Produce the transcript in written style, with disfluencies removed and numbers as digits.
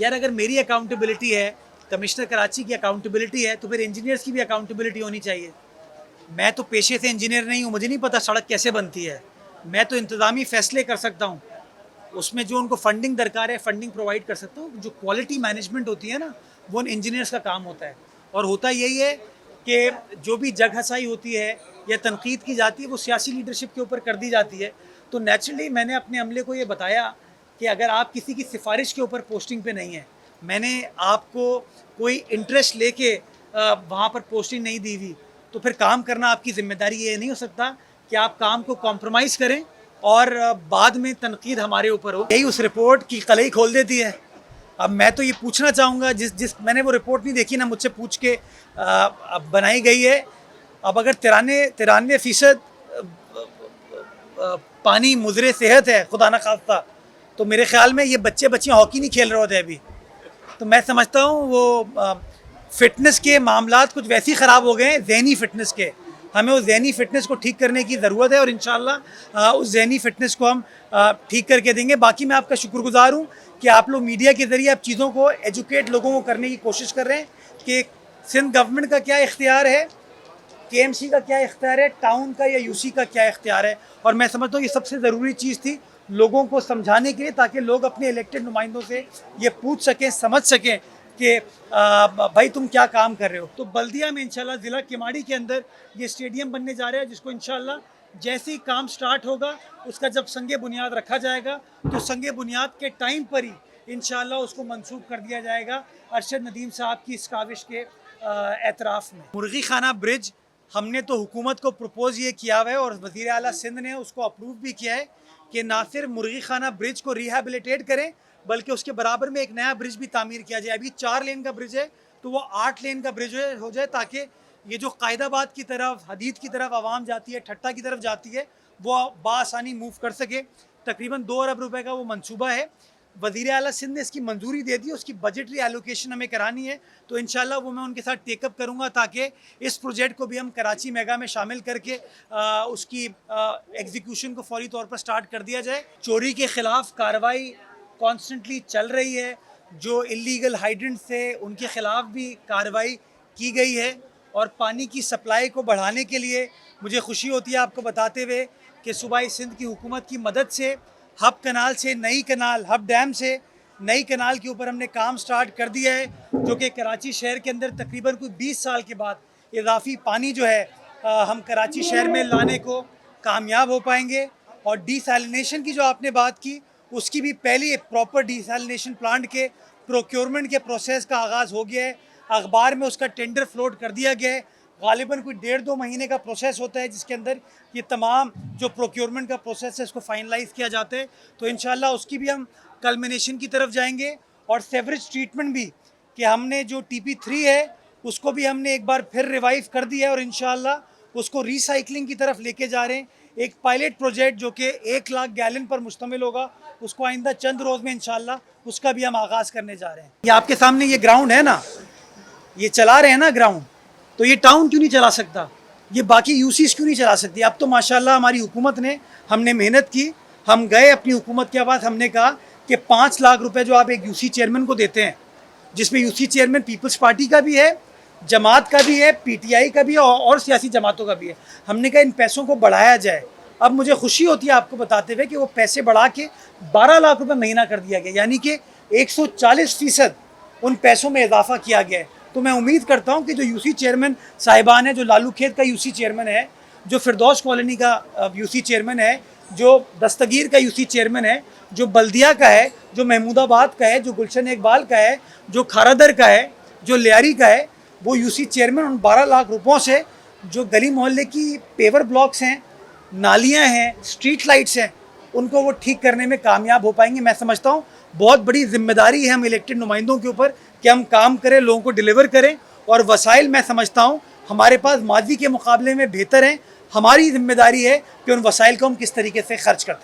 यार अगर मेरी अकाउंटेबिलिटी है, कमिश्नर कराची की अकाउंटेबिलिटी है, तो फिर इंजीनियर्स की भी अकाउंटेबिलिटी होनी चाहिए। मैं तो पेशे से इंजीनियर नहीं हूँ, मुझे नहीं पता सड़क कैसे बनती है। मैं तो इंतज़ामी फ़ैसले कर सकता हूँ, उसमें जो उनको फंडिंग दरकार है फंडिंग प्रोवाइड कर सकता हूँ। जो क्वालिटी मैनेजमेंट होती है ना, वो उन इंजीनियर्स का काम होता है। और होता यही है कि जो भी जग हसाई होती है या तनकीद की जाती है वो सियासी लीडरशिप के ऊपर कर दी जाती है। तो नेचुरली मैंने अपने अमले को ये बताया कि अगर आप किसी की सिफारिश के ऊपर पोस्टिंग पे नहीं है, मैंने आपको कोई इंटरेस्ट लेके वहाँ पर पोस्टिंग नहीं दी हुई, तो फिर काम करना आपकी ज़िम्मेदारी ये नहीं हो सकता कि आप काम को कॉम्प्रोमाइज़ करें और बाद में तनकीद हमारे ऊपर हो। यही उस रिपोर्ट की कलई खोल देती है। अब मैं तो ये पूछना चाहूँगा, जिस मैंने वो रिपोर्ट नहीं देखी ना, मुझसे पूछ के बनाई गई है। अब अगर 93% पानी मुज़रे सेहत है खुदा न खास्ता, तो मेरे ख्याल में ये बच्चे बच्चियाँ हॉकी नहीं खेल रहे होते अभी। तो मैं समझता हूँ वो फ़िटनेस के मामलात कुछ वैसे ही ख़राब हो गए हैं, ज़हनी फ़िटनेस के। हमें उस ज़हनी फ़िटनेस को ठीक करने की ज़रूरत है और इंशाअल्लाह उस ज़हनी फ़िटनेस को हम ठीक करके देंगे। बाकी मैं आपका शुक्रगुज़ार हूँ कि आप लोग मीडिया के ज़रिए आप चीज़ों को एजुकेट लोगों को करने की कोशिश कर रहे हैं कि सिंध गवर्नमेंट का क्या इख्तियार है, केएमसी का क्या इख्तियार है, टाउन का या यूसी का क्या इख्तियार है। और मैं समझता हूँ ये सबसे ज़रूरी चीज़ थी लोगों को समझाने के लिए, ताकि लोग अपने इलेक्टेड नुमाइंदों से ये पूछ सकें, समझ सकें कि भाई तुम क्या काम कर रहे हो। तो बल्दिया में इंशाल्लाह ज़िला किमाड़ी के अंदर ये स्टेडियम बनने जा रहा है, जिसको इंशाल्लाह जैसे ही काम स्टार्ट होगा, उसका जब संगे बुनियाद रखा जाएगा तो संगे बुनियाद के टाइम पर ही इंशाल्लाह उसको मंसूब कर दिया जाएगा अरशद नदीम साहब की इस काविश के एतराफ़ में। मुर्गी खाना ब्रिज हमने तो हुकूमत को प्रपोज़ ये किया हुआ है और वज़ीर आला सिंध ने उसको अप्रूव भी किया है कि ना सिर्फ मुर्गी खाना ब्रिज को रिहेबिलिटेट करें, बल्कि उसके बराबर में एक नया ब्रिज भी तामीर किया जाए। अभी 4 लेन का ब्रिज है, तो वो 8 लेन का ब्रिज हो जाए, ताकि ये जो कायदाबाद की तरफ, हदीद की तरफ आवाम जाती है, ठट्टा की तरफ जाती है, वो बासानी मूव कर सके। तकरीबन 2 अरब रुपए का वो मंसूबा है। वज़ीर आला सिंध ने इसकी मंजूरी दे दी, उसकी बजटरी एलोकेशन हमें करानी है, तो इंशाल्लाह वो मैं उनके साथ टेकअप करूँगा, ताकि इस प्रोजेक्ट को भी हम कराची मेगा में शामिल करके उसकी एग्जीक्यूशन को फौरी तौर पर स्टार्ट कर दिया जाए। चोरी के ख़िलाफ़ कार्रवाई कॉन्स्टेंटली चल रही है, जो इलीगल हाइड्रेंट्स थे उनके ख़िलाफ़ भी कार्रवाई की गई है। और पानी की सप्लाई को बढ़ाने के लिए मुझे खुशी होती है आपको बताते हुए कि सूबाई सिंध की हुकूमत की मदद से हब कनाल से नई कनाल, हब डैम से नई कनाल के ऊपर हमने काम स्टार्ट कर दिया है, जो कि कराची शहर के अंदर तकरीबन कोई 20 साल के बाद इजाफी पानी जो है हम कराची शहर में लाने को कामयाब हो पाएंगे। और डिसैलिनेशन की जो आपने बात की, उसकी भी पहली प्रॉपर डिसैलिनेशन प्लांट के प्रोक्योरमेंट के प्रोसेस का आगाज़ हो गया है। अखबार में उसका टेंडर फ्लोट कर दिया गया है। गालिबन कोई 1.5-2 महीने का प्रोसेस होता है, जिसके अंदर ये तमाम जो प्रोक्योरमेंट का प्रोसेस है इसको फाइनलाइज़ किया जाता है। तो इंशाल्लाह उसकी भी हम कल्मिनेशन की तरफ जाएंगे। और सेवरेज ट्रीटमेंट भी, कि हमने जो TP3 है उसको भी हमने एक बार फिर रिवाइव कर दिया है और इंशाल्लाह उसको रिसाइकलिंग की तरफ लेके जा रहे हैं। एक पायलट प्रोजेक्ट जो कि 1 लाख गैलन पर मुश्तमिल होगा, उसको आइंदा चंद रोज़ में इंशाल्लाह उसका भी हम आगाज़ करने जा रहे हैं। ये आपके सामने ये ग्राउंड है ना, ये चला रहे हैं ना ग्राउंड, तो ये टाउन क्यों नहीं चला सकता, ये बाकी यूसीज क्यों नहीं चला सकती। अब तो माशाल्लाह हमारी हुकूमत ने, हमने मेहनत की, हम गए अपनी हुकूमत के पास, हमने कहा कि 5 लाख रुपए जो आप एक यूसी चेयरमैन को देते हैं, जिसमें यूसी चेयरमैन पीपल्स पार्टी का भी है, जमात का भी है, PTI का भी है और सियासी जमातों का भी है, हमने कहा इन पैसों को बढ़ाया जाए। अब मुझे खुशी होती है आपको बताते हुए कि वो पैसे बढ़ा के 12 लाख रुपए महीना कर दिया गया, यानी कि 140% उन पैसों में इजाफा किया गया है। तो मैं उम्मीद करता हूं कि जो यूसी चेयरमैन साहिबान है, जो लालू खेत का यूसी चेयरमैन है, जो फिरदौस कॉलोनी का यूसी चेयरमैन है, जो दस्तगीर का यूसी चेयरमैन है, जो बल्दिया का है, जो महमूदाबाद का है, जो गुलशन इकबाल का है, जो खारादर का है, जो लियारी का है, वो यूसी चेयरमैन उन 12 लाख रुपयों से जो गली मोहल्ले की पेवर ब्लॉक्स हैं, नालियाँ हैं, स्ट्रीट लाइट्स हैं, उनको वो ठीक करने में कामयाब हो पाएंगे। मैं समझता हूँ बहुत बड़ी जिम्मेदारी है हम इलेक्टेड नुमाइंदों के ऊपर कि हम काम करें, लोगों को डिलीवर करें। और वसाइल मैं समझता हूँ हमारे पास माजी के मुकाबले में बेहतर हैं। हमारी जिम्मेदारी है कि उन वसाइल को हम किस तरीके से खर्च करते हैं।